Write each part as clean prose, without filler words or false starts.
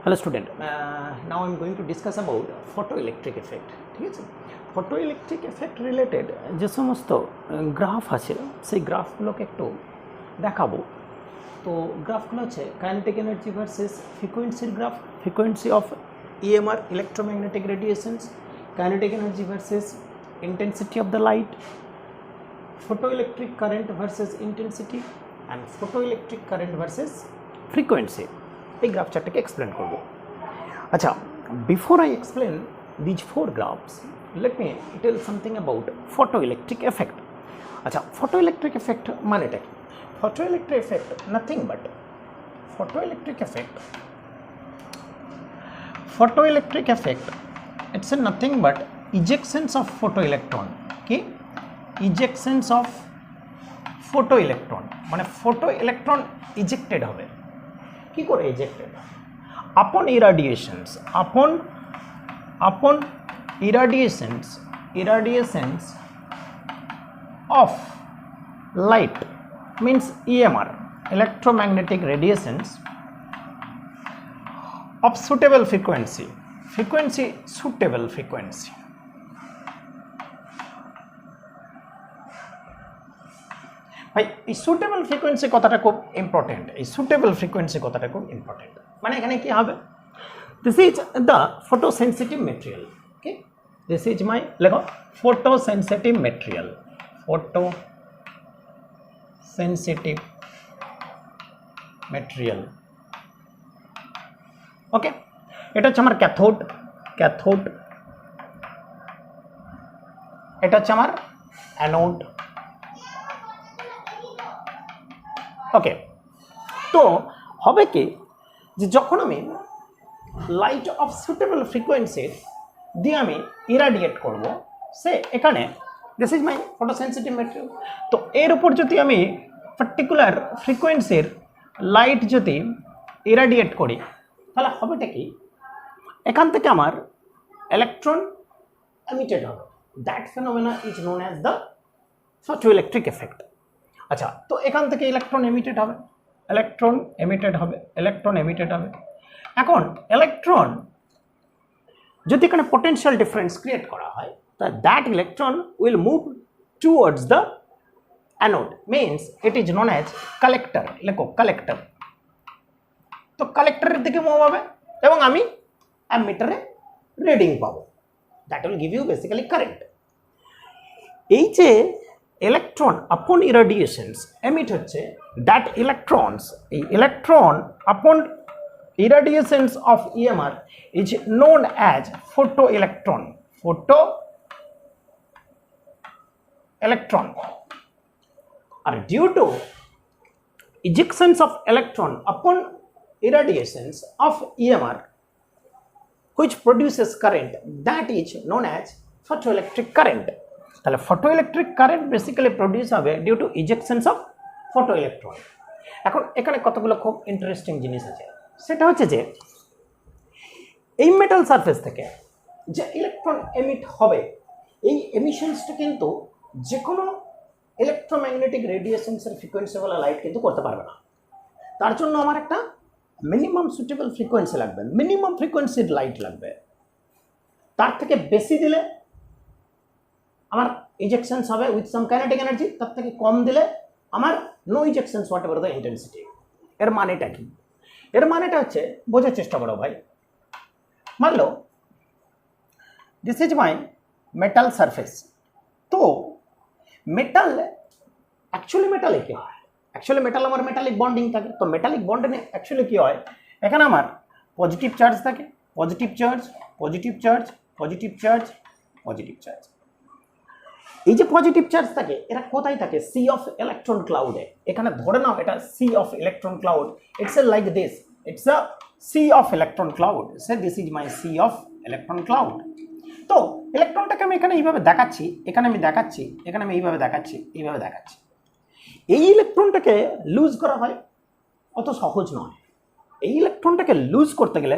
Hello student, now I am going to discuss about photoelectric effect. ঠিক আছে, photoelectric effect related যে সমস্ত graph আছে সেই গ্রাফগুলোকে একটু দেখাবো। তো গ্রাফগুলো হচ্ছে কাইনেটিক এনার্জি ভার্সেস ফ্রিকোয়েন্সির graph, frequency of EMR electromagnetic radiations, kinetic energy versus intensity of the light, photoelectric current versus intensity and photoelectric current versus frequency. এই গ্রাফ চারটাকে এক্সপ্লেন করব। আচ্ছা, before I explain these four graphs let me tell something about photoelectric effect. আচ্ছা, photoelectric effect মানেটা কি? photoelectric effect nothing but photoelectric effect it's a nothing but ejections of photoelectron. কি? ejections of photoelectron মানে photoelectron ejected হবে। কি করে ejected? upon irradiations of light means EMR electromagnetic radiations of suitable frequency suitable frequency. ভাই এই suitable frequency কথাটা খুব important. এই সুটেবল ফ্রিকোয়েন্সি কথাটা খুব ইম্পর্টেন্ট। মানে এখানে কি হবে? This is the photosensitive material. Okay, this is my লেখো ফটোসেন্সিটিভ মেটেরিয়াল, ফটোসেন্সিটিভ মেটেরিয়াল। ওকে, এটা হচ্ছে আমার ক্যাথোড, এটা হচ্ছে আমার অ্যানোড। ওকে, তো হবে কি যে যখন আমি লাইট অফ সুটেবল ফ্রিকোয়েন্সির দিয়ে আমি ইরাডিয়েট করব, সে এখানে দিস ইজ মাই ফটোসেন্সিটিভ মেটেরিয়াল। তো এর উপর যদি আমি পার্টিকুলার ফ্রিকোয়েন্সির লাইট যদি ইরাডিয়েট করি তাহলে হবেটা কি? এখান থেকে আমার ইলেকট্রন এমিটেড হবে। That phenomena is known as the photoelectric effect. আচ্ছা, তো এখান থেকে ইলেকট্রন এমিটেড হবে। এখন ইলেকট্রন যদি এখানে পোটেনশিয়াল ডিফারেন্স ক্রিয়েট করা হয় তাহলে that electron will move towards the anode, means it is known as collector. লেখো কালেক্টর। তো কালেক্টরের দিকে মুভ হবে এবং আমি অ্যামিটারে রিডিং পাবো। That will give you basically current. এই যে electron upon irradiations emit হচ্ছে, that electrons, এই electron upon irradiations of EMR is known as photoelectron আর due to ejections of electron upon irradiations of EMR which produces current, that is known as photoelectric current. তাহলে photoelectric current basically produce হবে due to ইজেকশনস of photoelectron. এখন এখানে কতগুলো খুব interesting জিনিস আছে। সেটা হচ্ছে যে এই মেটাল সারফেস থেকে যে ইলেকট্রন এমিট হবে, এই এমিশনসটা কিন্তু যে কোনো ইলেকট্রোম্যাগনেটিক রেডিয়েশনসের ফ্রিকোয়েন্সিওয়ালা লাইট কিন্তু করতে পারবে না। তার জন্য আমার একটা মিনিমাম সুটেবল ফ্রিকোয়েন্সি লাগবে, মিনিমাম ফ্রিকোয়েন্সির লাইট লাগবে। তার থেকে বেশি দিলে আমার ইজেকশনস হবে উইথ সাম কাইনেটিক এনার্জি, তার থেকে কম দিলে আমার no ejections whatever the intensity. এর মানেটা কি? এর মানেটা হচ্ছে, বোঝার চেষ্টা করো ভাই। মানলো this is my metal surface. তো মেটাল অ্যাকচুয়ালি মেটালে কি হয়? অ্যাকচুয়ালি মেটাল আমার মেটালিক বন্ডিং থাকে। তো মেটালিক বন্ডিংয়ে অ্যাকচুয়ালি কি হয়? এখানে আমার পজিটিভ চার্জ থাকে, পজিটিভ চার্জ। এই যে পজিটিভ চার্জ থাকে এরা কোথায় থাকে? সি অফ ইলেকট্রন ক্লাউডে। এখানে ধরে নাও এটা sea of electron cloud. It's a like this, it's a sea of electron cloud. Say this is my sea of electron cloud. তো ইলেকট্রনটাকে আমি এখানে এইভাবে দেখাচ্ছি, এখানে আমি দেখাচ্ছি, এখানে আমি এইভাবে দেখাচ্ছি। এই ইলেকট্রনটাকে লুজ করা হয় অত সহজ নয়। এই ইলেকট্রনটাকে লুজ করতে গেলে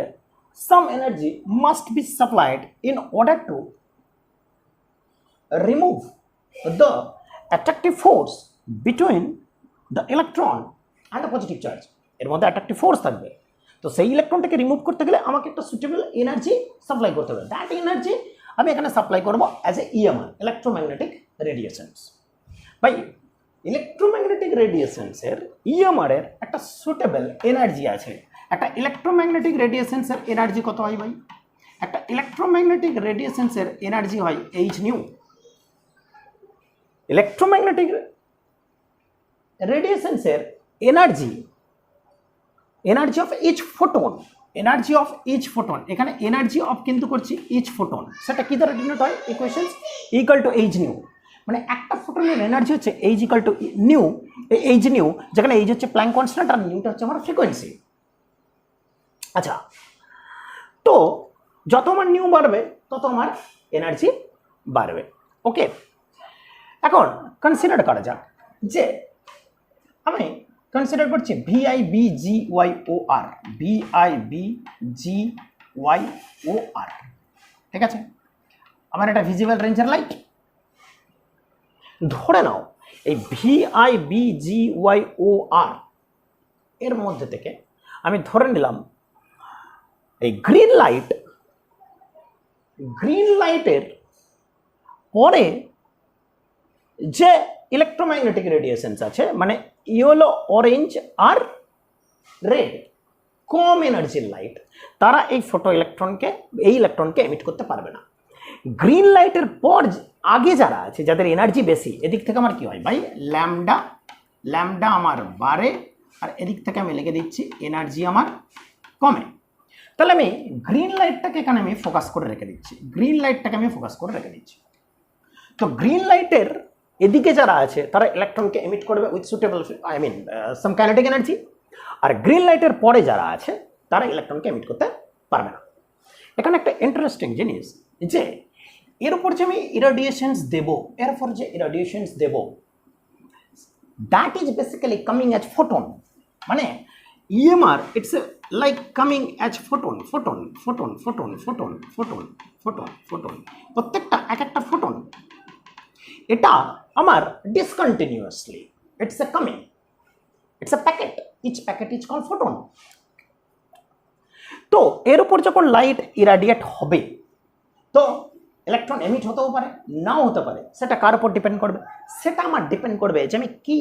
some energy must be supplied in order to remove the attractive force between the electron and the positive charge. এর মধ্যে attractive force থাকবে। তো সেই ইলেকট্রনটাকে রিমুভ করতে গেলে আমাকে একটা সুটেবল এনার্জি সাপ্লাই করতে হবে। দ্যাট এনার্জি আমি এখানে সাপ্লাই করবো অ্যাজ এ ইএমআর, ইলেকট্রোম্যাগনেটিক রেডিয়েশনস। ভাই ইলেকট্রোম্যাগনেটিক রেডিয়েশনসের ইএমআর এর একটা সুটেবল এনার্জি আছে। একটা ইলেকট্রোম্যাগনেটিক রেডিয়েশনসের এনার্জি কত হয় ভাই? একটা ইলেকট্রোম্যাগনেটিক রেডিয়েশনসের এনার্জি হয় এইচ নিউ। ইলেকট্রোম্যাগনেটিক রেডিয়েশনসের energy, energy of each photon, energy of each photon, এখানে এনার্জি অফ কিন্তু করছি ইচ ফোটন, সেটা কি দ্বারা ডিনোট হয়? Equations equal to H nu. মানে একটা ফোটনের এনার্জি হচ্ছে h equal to nu, h nu, যেখানে এইচ হচ্ছে প্ল্যাঙ্ক কনস্ট্যান্ট আর নিউটা হচ্ছে আমার ফ্রিকোয়েন্সি। আচ্ছা, তো যত আমার নিউ বাড়বে তত আমার এনার্জি বাড়বে। ওকে, এখন কনসিডার করা যাক যে আমি কনসিডার করছি VIBGYOR, VIBGYOR, ঠিক আছে? আমার এটা ভিজিবল রেঞ্জের লাইট। ধরে নাও এই VIBGYOR এর মধ্যে থেকে আমি ধরে নিলাম এই গ্রিন লাইটের পরে যে ইলেকট্রোম্যাগনেটিক রেডিয়েশনস আছে, মানে ইয়েলো, অরেঞ্জ আর রেড, কম এনার্জির লাইট, তারা এই ইলেকট্রনকে এমিট করতে পারবে না। গ্রিন লাইটের পর আগে যারা আছে, যাদের এনার্জি বেশি, এদিক থেকে আমার কি হয় ভাই? ল্যামডা আমার বাড়ে, আর এদিক থেকে আমি লিখে দিচ্ছি এনার্জি আমার কমে। তাহলে আমি গ্রিন লাইটটাকে এখানে আমি ফোকাস করে রেখে দিচ্ছি, তো গ্রিন লাইটের এদিকে যারা আছে তারা ইলেকট্রনকে এমিট করবে with suitable some kinetic energy, আর গ্রিন লাইটের পরে যারা আছে তারা ইলেকট্রনকে এমিট করতে পারবে না। এখানে একটা ইন্টারেস্টিং জিনিস যে এর উপর যে আমি ইরাডিয়েশনস দেব, that is basically coming as photon. মানে EMR it's like coming as photon, প্রত্যেকটা এক একটা ফোটন, এটা আমার discontinuously it's a coming, it's a packet, each packet is called photon. তো এর উপর যখন লাইট ইরাডিয়েট হবে, তো ইলেকট্রন এমিট হতেও পারে, নাও হতে পারে। সেটা কার উপর ডিপেন্ড করবে? সেটা আমার ডিপেন্ড করবে যে আমি কি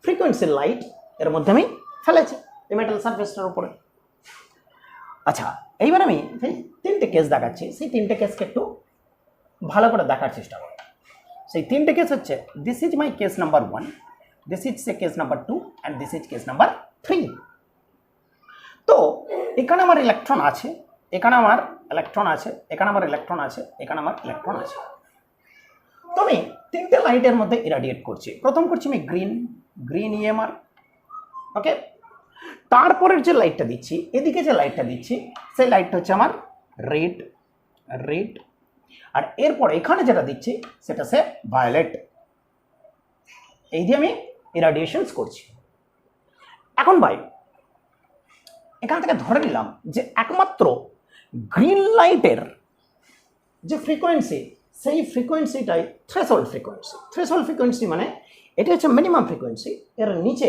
ফ্রিকোয়েন্সির লাইট এর মধ্যে আমি ফেলেছি এই মেটাল সারফেসটার উপরে। আচ্ছা, এইবার আমি তিনটে কেস দেখাচ্ছি, সেই তিনটে কেসকে একটু ভালো করে দেখার চেষ্টা করব। সেই তিনটে কেস হচ্ছে, this is my case number 1, this is case number 2 and this is case number 3। তো এখানে আমার ইলেকট্রন আছে, এখানে আমার ইলেকট্রন আছে, এখানে আমার ইলেকট্রন আছে, এখানে আমার ইলেকট্রন আছে। তো আমি তিনটে লাইটের মধ্যে ইরাডিয়েট করছি। প্রথম করছি আমি গ্রিন ইএমআর, ওকে। তারপরের যে লাইটটা দিচ্ছি, এদিকে যে লাইটটা দিচ্ছি, সেই লাইটটা হচ্ছে আমার রেড, আর এরপরে এখানে যেটা দিচ্ছি সেটা সে ভায়োলেট। এই দিয়ে আমি ইরাডিয়েশনস করছি। এখন ভাই এখান থেকে ধরে নিলাম যে একমাত্র গ্রিন লাইটের যে ফ্রিকোয়েন্সি, সেই ফ্রিকোয়েন্সিটাই থ্রেশহোল্ড ফ্রিকোয়েন্সি, মানে এটা হচ্ছে মিনিমাম ফ্রিকোয়েন্সি। এর নিচে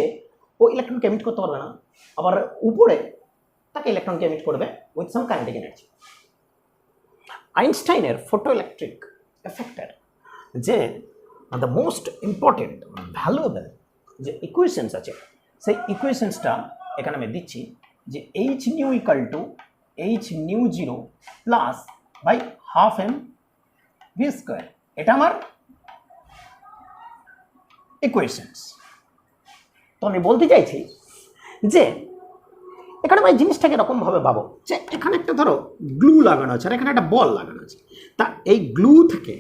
ও ইলেকট্রনকে এমিট করতে পারবে না, আবার উপরে তাকে ইলেকট্রনকে এমিট করবে উইথ সাম কাইনেটিক এনার্জি। আইনস্টাইনের ফটোইলেকট্রিক এফেক্টের যে দ্য মোস্ট ইম্পর্টেন্ট ভ্যালুয়েবল যে ইকুয়েশনস আছে, সেই ইকুয়েশনসটা এখানে আমি দিচ্ছি যে H nu equal to H nu 0 plus by half M V square. এটা আমার ইকুয়েশনস। তো আমি বলতে চাইছি যে এখানে আমি জিনিসটাকে এরকমভাবে ভাবো যে এখানে একটা ধরো গ্লু লাগানো আছে আর এখানে একটা বল লাগানো আছে। তা এই গ্লু থেকে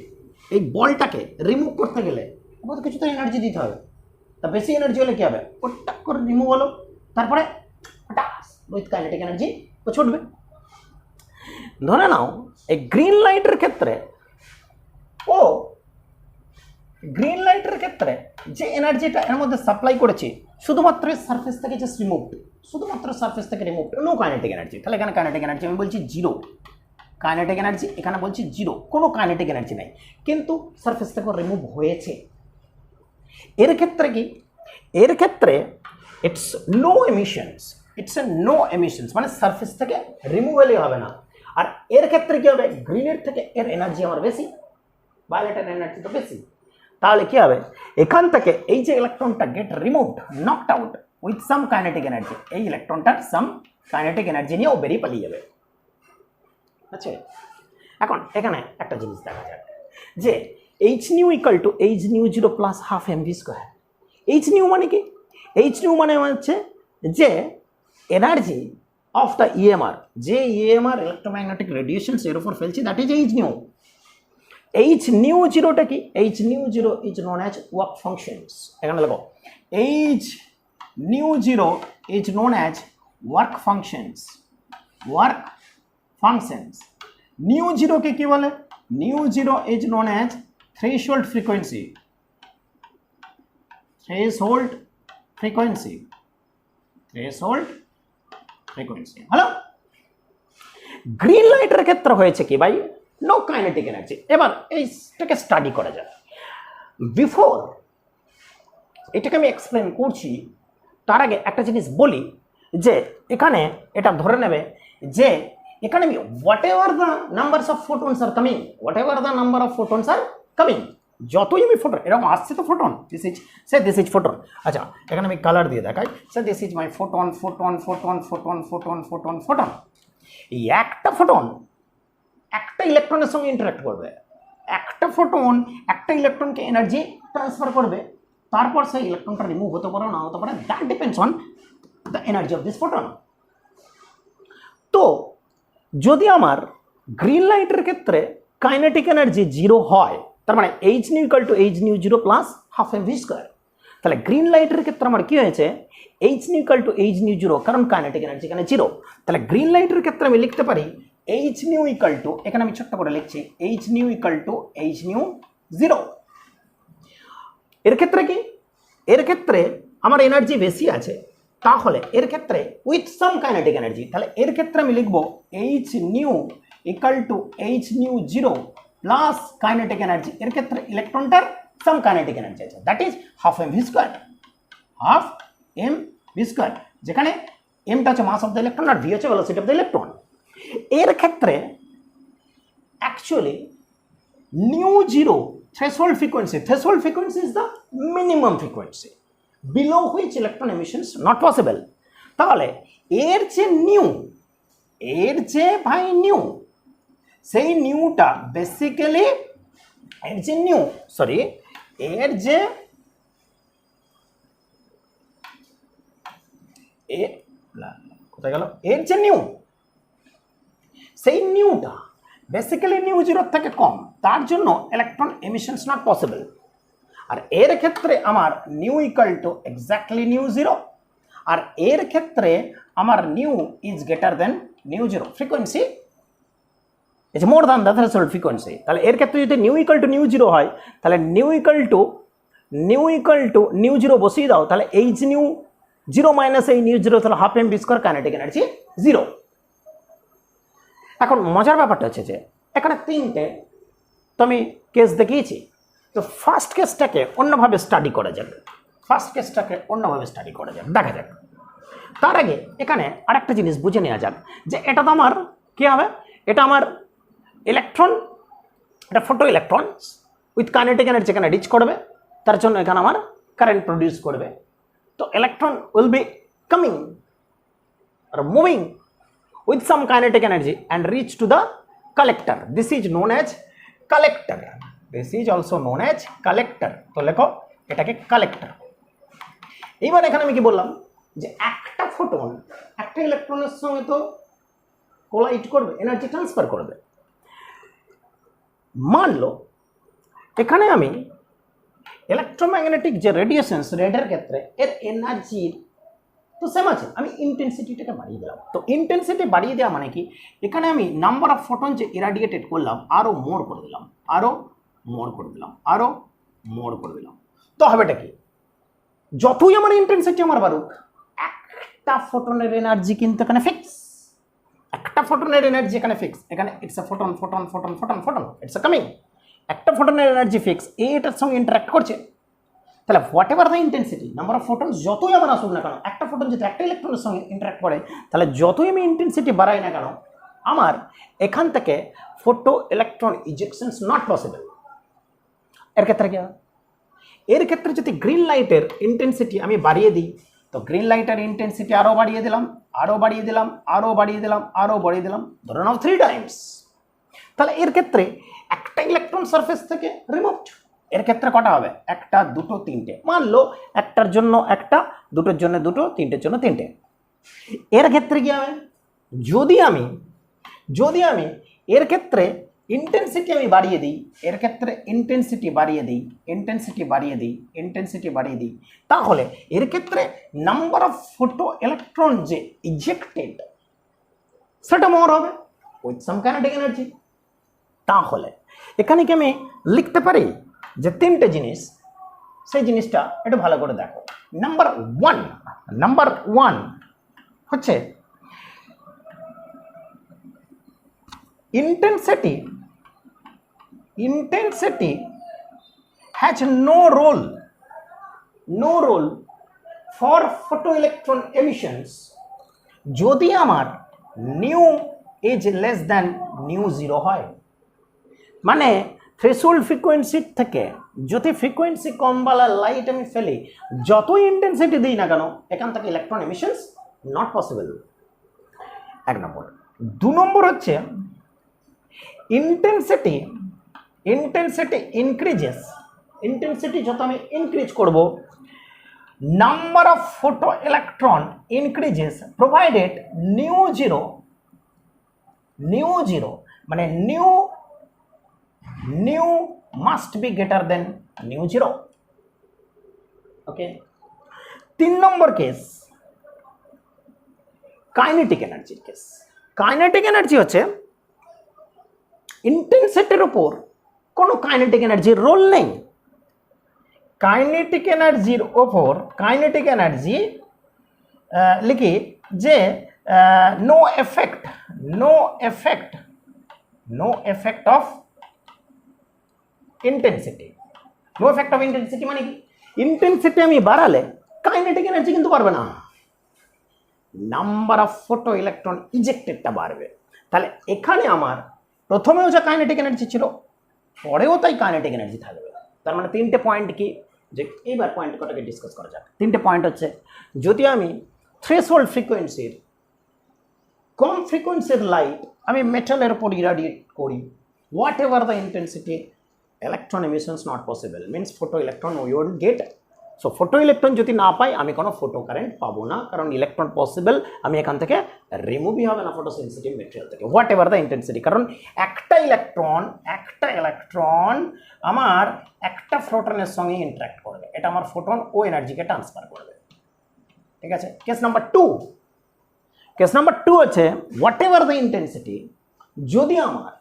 এই বলটাকে রিমুভ করতে গেলে আমাদের কিছু তো এনার্জি দিতে হবে। তা বেশি এনার্জি হলে কী হবে? ওটা করে রিমুভ হলো, তারপরে উইথ কাইনেটিক এনার্জি ও ছুটবে। ধরে নাও এই গ্রিন লাইটের ক্ষেত্রে যে এনার্জিটা এর মধ্যে সাপ্লাই করেছি শুধুমাত্র সারফেস থেকে just removed, no kinetic energy. তাহলে এখানে কাইনেটিক এনার্জি আমি বলছি 0, কাইনেটিক এনার্জি এখানে বলছি 0, কোনো কাইনেটিক এনার্জি নাই, কিন্তু সারফেস থেকে রিমুভ হয়েছে। এর ক্ষেত্রে কি? এর ক্ষেত্রে it's no emissions, it's a no emissions, মানে সারফেস থেকে রিমুভেলই হবে না। আর এর ক্ষেত্রে কি হবে, গ্রিনের থেকে এর এনার্জি আমার বেশি, ভায়োলেটের এনার্জি তো বেশি। তাহলে কি হবে, এখান থেকে এই যে ইলেকট্রনটা get removed, knocked out with some kinetic energy, এই ইলেকট্রনটার সাম কাইনেটিক এনার্জি নিয়ে ও বেরিয়ে পালিয়ে যাবে। আচ্ছা, এখন এখানে একটা জিনিস দেখা যাক যে H nu equal to H nu 0 plus half M V square. H nu মানে কি, এইচ নিউ মানে হচ্ছে যে এনার্জি অফ দ্য ইএমআর, যে ইএমআর ইলেকট্রোম্যাগনেটিক রেডিয়েশনস এর উপর ফেলছি, that is h nu. H nu জিরোটা কি, h nu zero is known as work functions. এখানে লেখো h nu zero is known as work functions, work functions. Nu জিরোকে কি বলে, nu zero is known as threshold frequency, threshold frequency, threshold frequency. Hello, green লাইটের ক্ষেত্রে হয়েছে কি ভাই, নো কাইনেটিক এনার্জি। এবার এইটাকে স্টাডি করা যায়। বিফোর এটাকে আমি এক্সপ্লেন করছি, তার আগে একটা জিনিস বলি যে এখানে এটা ধরে নেবে যে এখানে আমি what ever the numbers of photons are coming, what ever the number of photons are coming, যতই আমি ফোটন এরকম আসছে তো ফোটন, দিস ইজ ফোটন। আচ্ছা, এখানে আমি কালার দিয়ে দেখাই, sir this is my photon, photon photon photon photon photon photon. এই একটা ফোটন একটা ইলেকট্রনের সঙ্গে ইন্টারাক্ট করবে, একটা ফোটন একটা ইলেকট্রনকে এনার্জি ট্রান্সফার করবে, তারপর সেই ইলেকট্রনটা রিমুভ হতে পারে না হতে পারে, that depends on the energy of this photon. তো যদি আমার গ্রিন লাইটের ক্ষেত্রে কাইনেটিক এনার্জি 0 হয়, তার মানে H nu equal to H nu 0 plus half M V square, তাহলে গ্রিন লাইটের ক্ষেত্রে আমার কি হয়েছে, H nu equal to H nu 0, কারণ কাইনেটিক এনার্জি এখানে 0। তাহলে গ্রিন লাইটের ক্ষেত্রে আমি লিখতে পারি এইচ নিউ ইকুয়াল টু, এখানে আমি ছোট্ট করে লিখছি H nu equal to H nu 0। এর ক্ষেত্রে কি, এর ক্ষেত্রে আমার এনার্জি বেশি আছে, তাহলে এর ক্ষেত্রে উইথ সাম কাইনেটিক এনার্জি, তাহলে এর ক্ষেত্রে আমি লিখব h nu equal to H nu 0 plus kinetic energy, এর ক্ষেত্রে ইলেকট্রনটার সাম কাইনেটিক এনার্জি আছে, that is half M V square, half M V square, যেখানে এমটা হচ্ছে মাস অফ দ্য ইলেকট্রন আর ভি হচ্ছে ভেলোসিটি অফ দ্য ইলেকট্রন। এর ক্ষেত্রে actually nu 0 threshold frequency is the minimum frequency below which electron emissions not possible। তাহলে এর যে ভাই নিউ, সেই নিউটা বেসিক্যালি এর যে নিউ, সরি এর যে কোথায় গেল, এর যে নিউ, সেই নিউটা বেসিক্যালি নিউ 0 থেকে কম, তার জন্য ইলেকট্রন এমিশনস নট পসিবল। আর এর ক্ষেত্রে আমার new equal two exactly new 0, আর এর ক্ষেত্রে আমার new is greater than new 0, frequency is more than the threshold frequency. তাহলে এর ক্ষেত্রে যদি নিউ ইকুয়াল টু নিউ 0 হয়, তাহলে নিউ ইকুয়াল টু নিউ 0 বসিয়ে দাও, তাহলে H nu 0 minus H nu 0, তাহলে half M V square, kinetic energy 0। এখন মজার ব্যাপারটা হচ্ছে যে এখানে 3টে তো আমি কেস দেখিয়েছি, তো ফার্স্ট কেসটাকে অন্যভাবে স্টাডি করা যাবে, দেখা যাক। তার আগে এখানে আরেকটা জিনিস বুঝে নেওয়া যাক যে এটা তো আমার কী হবে, এটা আমার ইলেকট্রন, এটা photo electron with kinetic energy এখানে রিচ করবে, তার জন্য এখানে আমার কারেন্ট প্রডিউস করবে। তো electron will be coming or moving with some kinetic energy and reach to the collector. This is known as collector. This is also known as collector. তো লেখো এটাকে কালেক্টর। এইবার এখানে আমি কি বললাম যে একটা ফোটন একটা ইলেকট্রনের সঙ্গে তো কোলাইড করবে, এনার্জি ট্রান্সফার করবে। মানলো এখানে আমি ইলেকট্রোম্যাগনেটিক যে রেডিয়েশনস, রেডের ক্ষেত্রে এর এনার্জির তো সেম আছে, আমি ইন্টেন্সিটিটাকে বাড়িয়ে দিলাম। তো ইন্টেন্সিটি বাড়িয়ে দেওয়া মানে কি, এখানে আমি নাম্বার অফ ফোটন যে ইরাডিয়েটেড করলাম আরও মোর করে দিলাম, তো হবেটা কি, যতই আমার ইন্টেন্সিটি আমার বাড়ুক, একটা ফোটনের এনার্জি কিন্তু এখানে ফিক্স, এখানে it's a photon, it's a coming, একটা ফোটনের এনার্জি ফিক্স, এটার সঙ্গে ইন্টারাক্ট করছে, তাহলে what ever the intensity, number of photon যতই আমার আসুক না কেন, একটা ফোটন যদি একটা ইলেকট্রনের সঙ্গে ইন্টারাক্ট করে, তাহলে যতই আমি ইন্টেন্সিটি বাড়াই না কেন, আমার এখান থেকে ফোটো ইলেকট্রন ইজেকশনস নট পসিবল। এর ক্ষেত্রে কি হয়? এর ক্ষেত্রে যদি গ্রিন লাইটের ইন্টেন্সিটি আমি বাড়িয়ে দিই, তো গ্রিন লাইটের ইন্টেন্সিটি আরও বাড়িয়ে দিলাম, আরও বাড়িয়ে দিলাম, আরও বাড়িয়ে দিলাম, আরও বাড়িয়ে দিলাম, ধরে নাও 3 টাইমস। তাহলে এর ক্ষেত্রে একটা ইলেকট্রন সারফেস থেকে রিমুভড। এর ক্ষেত্রে কটা হবে? একটা, দুটো, তিনটে। মানলো একটার জন্য একটা, দুটোর জন্য দুটো, তিনটের জন্য তিনটে। এর ক্ষেত্রে কি হবে? যদি আমি এর ক্ষেত্রে ইন্টেন্সিটি আমি বাড়িয়ে দিই, এর ক্ষেত্রে ইন্টেন্সিটি বাড়িয়ে দিই, তাহলে এর ক্ষেত্রে নাম্বার অফ ফোটো ইলেকট্রন যে ইজেক্টেড সেটা মোর হবে উইথ সাম কাইনেটিক এনার্জি। তাহলে এখানে কি আমি লিখতে পারি যে তিনটে জিনিস, সেই জিনিসটা একটু ভালো করে দেখো। নাম্বার ওয়ান হচ্ছে intensity has no role for photoelectron emissions যদি আমার nu is less than nu 0 হয়। মানে থ্রেশহোল্ড ফ্রিকোয়েন্সি থেকে যদি ফ্রিকোয়েন্সি কমওয়ালা লাইট আমি ফেলি, যতই ইন্টেন্সিটি দিই না কেন, এখান থেকে ইলেকট্রন এমিশনস নট পসিবল। এক নম্বর। দু নম্বর হচ্ছে ইন্টেন্সিটি ইনক্রিজেস, ইন্টেন্সিটি যত আমি ইনক্রিজ করব, number of photo electron increases provided nu zero মানে nu must be greater than nu zero. Okay. 3 number case kinetic এনার্জির কেস। কাইনেটিক এনার্জি হচ্ছে ইন্টেন্সিটির উপর কোনো কাইনেটিক এনার্জির রোল নেই। কাইনেটিক এনার্জি লিখি যে নো এফেক্ট অফ ইন্টেন্সিটি। মানে কি? ইন্টেন্সিটি আমি বাড়ালে কাইনেটিক এনার্জি কিন্তু বাড়বে না, নাম্বার অফ ফোটো ইলেকট্রন ইজেক্টেডটা বাড়বে। তাহলে এখানে আমার প্রথমেও যে কাইনেটিক এনার্জি ছিল, পরেও তাই কাইনেটিক এনার্জি থাকবে। তার মানে 3টে পয়েন্ট কি, যে এইবার পয়েন্ট কটাকে ডিসকাস করা যাক। 3টে পয়েন্ট হচ্ছে, যদি আমি থ্রেশহোল্ড ফ্রিকোয়েন্সির কম ফ্রিকোয়েন্সির লাইট আমি মেটালের উপর ইরাডিয়েট করি, what ever the intensity, electron emissions not possible, means photo electron we will get. So photo electron যদি না পাই, আমি কোনো ফোটো কারেন্ট পাবো না, কারণ ইলেকট্রন পসিবল আমি এখান থেকে রিমুভই হবে না ফটো সেন্সিটিভ মেটেরিয়াল থেকে, হোয়াট এভার দ্য ইন্টেন্সিটি। কারণ একটা ইলেকট্রন আমার একটা ফোটনের সঙ্গে ইন্টারাক্ট করবে, এটা আমার ফোটন ও এনার্জিকে ট্রান্সফার করবে। ঠিক আছে। কেস নাম্বার টু হচ্ছে হোয়াট এভার দ্য ইন্টেন্সিটি, যদি আমার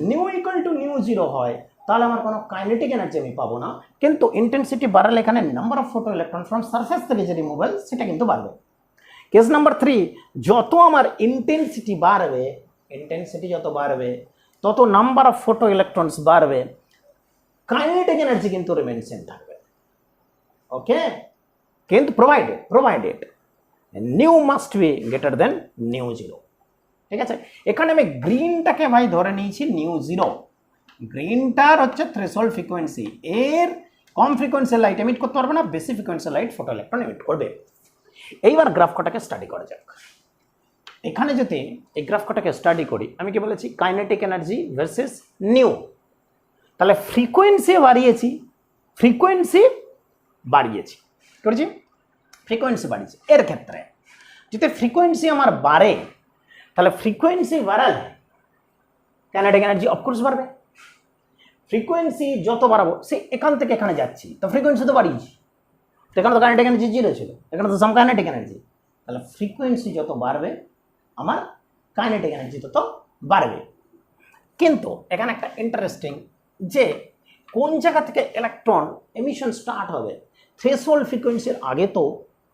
new equal to new zero হয়, তাহলে আমার কোনো কাইনেটিক এনার্জি আমি পাবো না, কিন্তু ইন্টেন্সিটি বাড়ালে এখানে number of photo electron from surface থেকে যে রিমুভাল সেটা কিন্তু বাড়বে। কেস নাম্বার 3, যত আমার ইন্টেন্সিটি যত বাড়বে তত নাম্বার অফ ফোটো ইলেকট্রনস বাড়বে, কাইনেটিক এনার্জি কিন্তু রিমেইন সেম থাকবে। ওকে। কিন্তু provided new must be greater than nu zero. ঠিক আছে। এখানে আমি গ্রিনটাকে ভাই ধরে নিয়েছি নিউ জিরো। গ্রিনটার হচ্ছে থ্রেশহোল্ড ফ্রিকোয়েন্সি, এর কম ফ্রিকোয়েন্সির লাইট এমিট করতে পারবে না, বেশি ফ্রিকোয়েন্সির লাইট ফোটো ইলেকট্রন এমিট করবে। এইবার গ্রাফ কটাকে স্টাডি করা যাক। এখানে যদি এই গ্রাফ কটাকে স্টাডি করি, আমি কি বলেছি, কাইনেটিক এনার্জি ভার্সেস নিউ। তাহলে ফ্রিকোয়েন্সি বাড়িয়েছি এর ক্ষেত্রে যদি ফ্রিকোয়েন্সি আমার বাড়ে, তাহলে ফ্রিকোয়েন্সি বাড়ালে কাইনেটিক এনার্জি অফকোর্স বাড়বে। ফ্রিকোয়েন্সি যত বাড়াবো, সে এখান থেকে এখানে যাচ্ছি, তো ফ্রিকোয়েন্সি তো বাড়িয়েছি, এখানে তো কাইনেটিক এনার্জি জিরো ছিল, এখানে তো সাম কাইনেটিক এনার্জি। তাহলে ফ্রিকোয়েন্সি যত বাড়বে আমার কাইনেটিক এনার্জি তত বাড়বে। কিন্তু এখানে একটা ইন্টারেস্টিং, যে কোন জায়গা থেকে ইলেকট্রন এমিশন স্টার্ট হবে, থ্রেশহোল্ড ফ্রিকোয়েন্সির আগে তো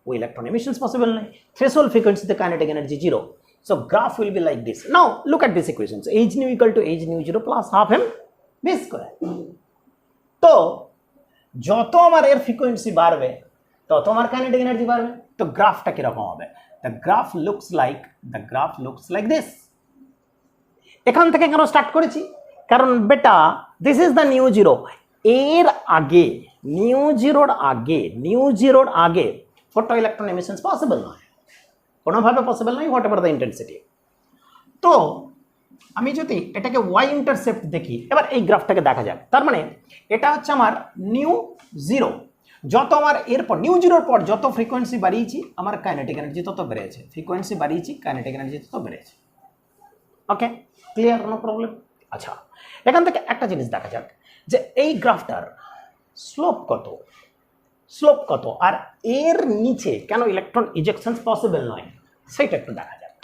ওই ইলেকট্রন এমিশনস পসিবল নয়, থ্রেশহোল্ড ফ্রিকোয়েন্সিতে kinetic energy zero. So graph will be like this. Now look at this equation. So h nu equal to h nu 0 plus half m v square. তো যত আমার এর frequency বাড়বে তত আমার kinetic energy বাড়বে। তো গ্রাফটা কিরকম হবে? The graph looks like this. এখান থেকে কেন স্টার্ট করেছি? কারণ বেটা this is the new zero. এর আগে নিউ জিরোর আগে ফটো ইলেকট্রন এমিশনস পসিবল নয়, কোনোভাবে পসিবল নয়, হোয়াট এভার দ্য ইন্টেন্সিটি। তো আমি যদি এটাকে ওয়াই ইন্টারসেপ্ট দেখি, এবার এই গ্রাফটাকে দেখা যাক। তার মানে এটা হচ্ছে আমার নিউ জিরো। যত আমার এরপর নিউ জিরোর পর যত ফ্রিকোয়েন্সি বাড়িয়েছি আমার কাইনেটিক এনার্জি তত বেড়েছে, ফ্রিকোয়েন্সি বাড়িয়েছি কাইনেটিক এনার্জি তত বেড়েছে। ওকে, ক্লিয়ার? কোনো প্রবলেম? আচ্ছা, এখান থেকে একটা জিনিস দেখা যাক যে এই গ্রাফটার স্লোপ কত আর এর নিচে কেন ইলেকট্রন ইজেকশন পসিবল নয় সেটা একটু দেখা যাক।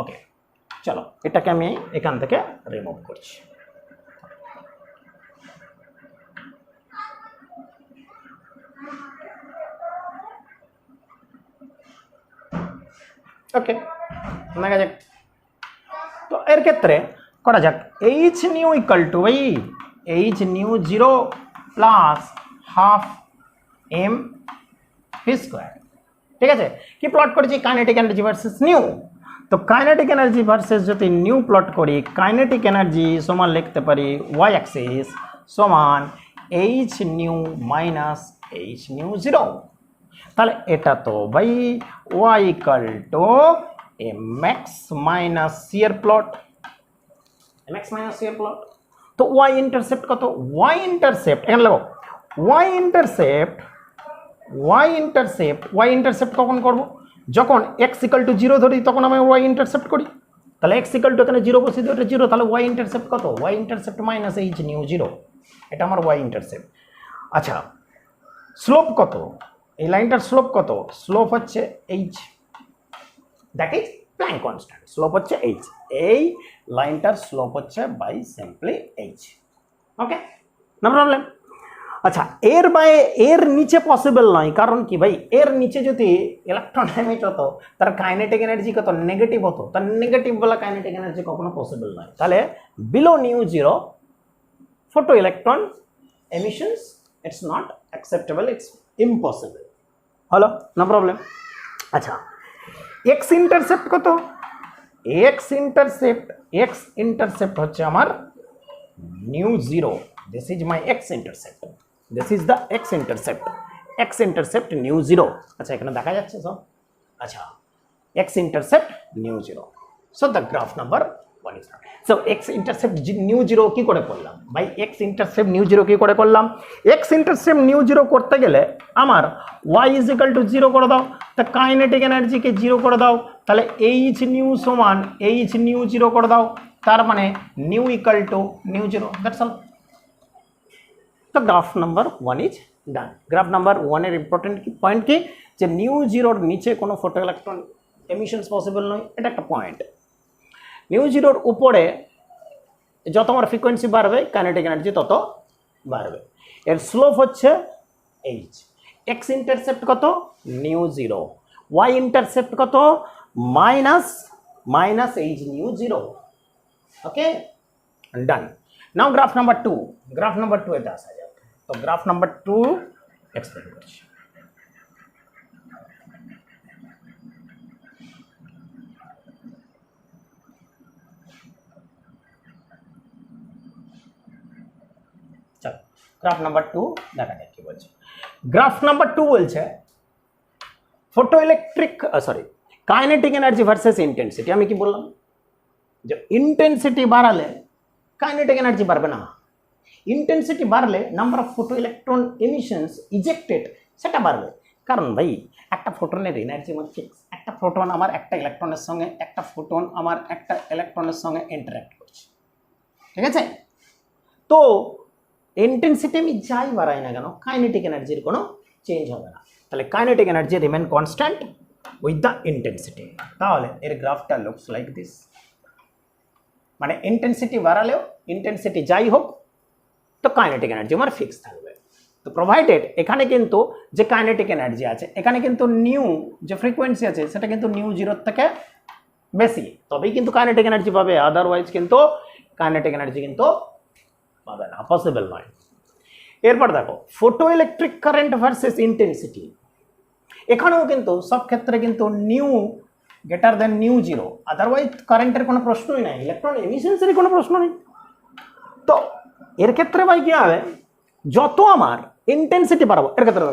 ওকে, চলো এটাকে আমি এখান থেকে রিমুভ করছি। ওকে, দেখা যাক। তো এর ক্ষেত্রে করা যাক h nu equal to H nu zero plus half M V square. ঠিক আছে, কি প্লট করেছি? Kinetic energy versus nu. তো কাইনেটিক এনার্জি ভার্সেস যদি নিউ প্লট করি, কাইনেটিক এনার্জি সমান লিখতে পারি ওয়াই অ্যাক্সিস সমান h nu minus H nu zero. তাহলে এটা তো ভাই y equal to m x minus c এর plot, m x minus c এর প্লট। তো ওয়াই ইন্টারসেপ্ট কত? ওয়াই ইন্টারসেপ্ট এখানে লেখো ওয়াই ইন্টারসেপ্ট কখন করব? যখন এক্স ইকুয়াল টু জিরো ধরি তখন আমি ওয়াই ইন্টারসেপ্ট করি। তাহলে এক্স ইকুয়াল টু এখানে জিরো বসিয়ে দিই, ওটা জিরো, তাহলে ওয়াই ইন্টারসেপ্ট কত? Y intercept minus H nu zero, এটা আমার ওয়াই ইন্টারসেপ্ট। আচ্ছা, স্লোপ কত? এই লাইনটার স্লোপ কত? স্লোপ হচ্ছে H, that is Planck constant. Slope হচ্ছে এইচ, এই লাইনটার স্লোপ হচ্ছে by simply H. Okay, no problem. আচ্ছা, এর নিচে পসিবল নয়, কারণ কি ভাই? এর নিচে যদি ইলেকট্রন এমিট হতো তার কাইনেটিক এনার্জি কত? নেগেটিভ হতো, তার নেগেটিভ বলা কাইনেটিক এনার্জি কখনো পসিবল নয়। তাহলে below new zero photo electron emissions it's not acceptable, it's impossible. হলো, নো প্রবলেম। আচ্ছা, এক্স ইন্টারসেপ্ট কত? এক্স ইন্টারসেপ্ট হচ্ছে আমার new zero. This is my x-intercept. This is the x-intercept. X-intercept new zero. আচ্ছা, এখানে দেখা যাচ্ছে সব? আচ্ছা, x-intercept new zero. So the graph number 1 is not. So x-intercept new zero কি করে করলাম ভাই? x-intercept new zero কি করে করলাম? x-intercept new zero করতে গেলে আমার y is equal to 0 করে দাও, তা কাইনেটিক এনার্জিকে 0 করে দাও, তাহলে h new সমান h new 0 করে দাও, তার মানে new equal to new 0. That's all. তো graph number 1 is done. Graph number 1 এর ইম্পর্টেন্ট পয়েন্ট কি? যে নিউ জিরোর নিচে কোনো ফটো ইলেকট্রন এমিশনস পসিবল নয়, এটা একটা পয়েন্ট। নিউ জিরোর উপরে যত আমার ফ্রিকোয়েন্সি বাড়বে কাইনেটিক এনার্জি তত বাড়বে। এর স্লোপ হচ্ছে এইচ। এক্স ইন্টারসেপ্ট কত? Nu zero. ওয়াই ইন্টারসেপ্ট কত? Minus H nu zero. Okay, done. Now graph number 2। Graph number 2 এতে আসা যাক। তো গ্রাফ নাম্বার 2 এক্সপ্লেন করছি। চলো গ্রাফ নাম্বার 2 দেখা যাক কি বলছে। গ্রাফ নাম্বার 2 বলছে photoelectric kinetic energy versus intensity. আমি কি বললাম? যে ইন্টেন্সিটি বাড়ালে কাইনেটিক এনার্জি বাড়বে না, ইন্টেন্সিটি বাড়লে number of photo electron emissions ejected সেটা বাড়বে। কারণ ভাই একটা ফোটনের এনার্জি আমার ফিক্স, একটা ফোটন আমার একটা ইলেকট্রনের সঙ্গে, একটা ফোটন আমার একটা ইলেকট্রনের সঙ্গে ইন্টারঅ্যাক্ট করছে, ঠিক আছে? তো ইন্টেন্সিটি আমি যাই বাড়াই না কেন কাইনেটিক এনার্জির কোনো চেঞ্জ হবে না, তাহলে kinetic energy remain constant with the intensity. তাহলে এর গ্রাফটা লুকস লাইক দিস। মানে ইন্টেন্সিটি বাড়ালেও ইন্টেন্সিটি যাই হোক তো কাইনেটিক এনার্জি আমার ফিক্স থাকবে। তো প্রোভাইডেড এখানে কিন্তু যে কাইনেটিক এনার্জি আছে এখানে কিন্তু নিউ যে ফ্রিকোয়েন্সি আছে সেটা কিন্তু নিউ জিরোর থেকে বেশি, তবেই কিন্তু কাইনেটিক এনার্জি পাবে, আদারওয়াইজ কিন্তু কাইনেটিক এনার্জি কিন্তু পাবে না, পসিবল নয়। এরপর দেখো photo electric current versus intensity. এখানেও কিন্তু সব ক্ষেত্রে কিন্তু new greater than nu zero, otherwise কারেন্টের কোনো প্রশ্নই নাই, ইলেকট্রন এমিশনসেরই কোনো প্রশ্ন নেই। তো এর ক্ষেত্রে ভাই কি হবে, যত আমার ইন্টেন্সিটি বাড়াবো, এর ক্ষেত্রে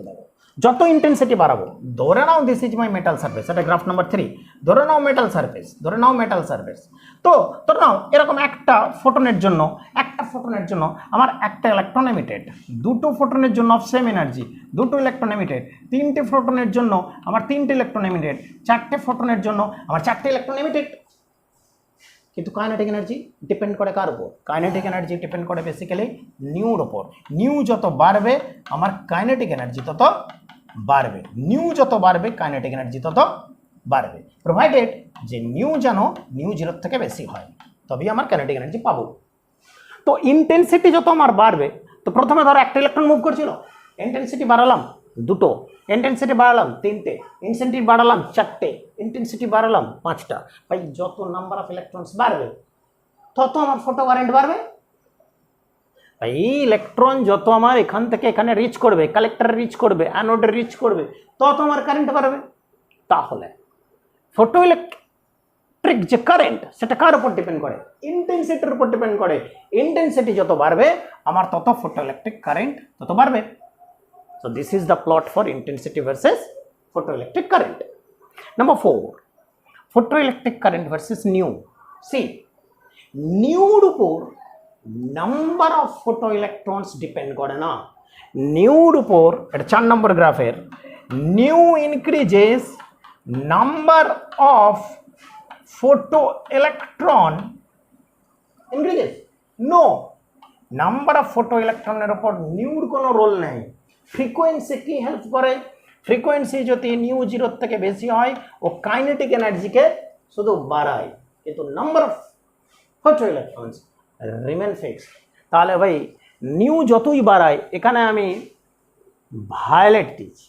দেখো যত ইন্টেন্সিটি বাড়াবো, ধরে নাও this is my metal surface, এটা গ্রাফ নাম্বার 3, ধরে নাও মেটাল সারফেস, তো ধরে নাও এরকম একটা ফোটনের জন্য আমার একটা ইলেকট্রন এমিটেড, দুটো ফোটনের জন্য অফ সেম এনার্জি দুটো ইলেকট্রন এমিটেড, তিনটে ফোটনের জন্য আমার তিনটে ইলেকট্রন এমিটেড, চারটে ফোটনের জন্য আমার চারটে ইলেকট্রন এমিটেড। কিন্তু কাইনেটিক এনার্জি ডিপেন্ড করে কার উপর? কাইনেটিক এনার্জি ডিপেন্ড করে বেসিক্যালি নিউর উপর। নিউ যত বাড়বে আমার কাইনেটিক এনার্জি তত বাড়বে, নিউ যত বাড়বে কাইনেটিক এনার্জি তত বাড়বে, প্রোভাইডেড যে নিউ যেন নিউ জিরোর থেকে বেশি হয়, তবেই আমার কাইনেটিক এনার্জি পাবো। তো ইন্টেন্সিটি যত আমার বাড়বে, তো প্রথমে ধরো একটা ইলেকট্রন মুভ করছিল, ইন্টেন্সিটি বাড়ালাম দুটো, ইন্টেন্সিটি বাড়ালাম তিনটে, ইন্টেন্সিটি বাড়ালাম চারটে, ইন্টেন্সিটি বাড়ালাম পাঁচটা। ভাই যত নাম্বার অফ ইলেকট্রনস বাড়বে তত আমার ফটো কারেন্ট বাড়বে। এই ইলেকট্রন যত আমার এখান থেকে এখানে রিচ করবে, কালেক্টরে রিচ করবে, অ্যানোডে রিচ করবে, তত আমার কারেন্ট বাড়বে। তাহলে ফটো ইলেকট্রিক যে কারেন্ট সেটা কার উপর ডিপেন্ড করে? ইন্টেন্সিটির উপর ডিপেন্ড করে। ইন্টেন্সিটি যত বাড়বে আমার তত ফটো ইলেকট্রিক কারেন্ট তত বাড়বে। So this is the plot for intensity versus photoelectric current. Number 4, photoelectric current versus nu. See, nu উপর number of photoelectrons depend করে না, nu উপর এটা 4 নম্বর গ্রাফের, nu increases number of photoelectron increases, no, number of photoelectron এর উপর নিউর কোনো role নেই। ফ্রিকোয়েন্সি কি হেল্প করে? ফ্রিকোয়েন্সি যদি নিউ জিরোর থেকে বেশি হয় ও কাইনেটিক এনার্জিকে শুধু বাড়ায়, কিন্তু number of photo electrons remain fixed. তাহলে ভাই নিউ যতই বাড়ায়, এখানে আমি ভায়োলেট দিচ্ছি,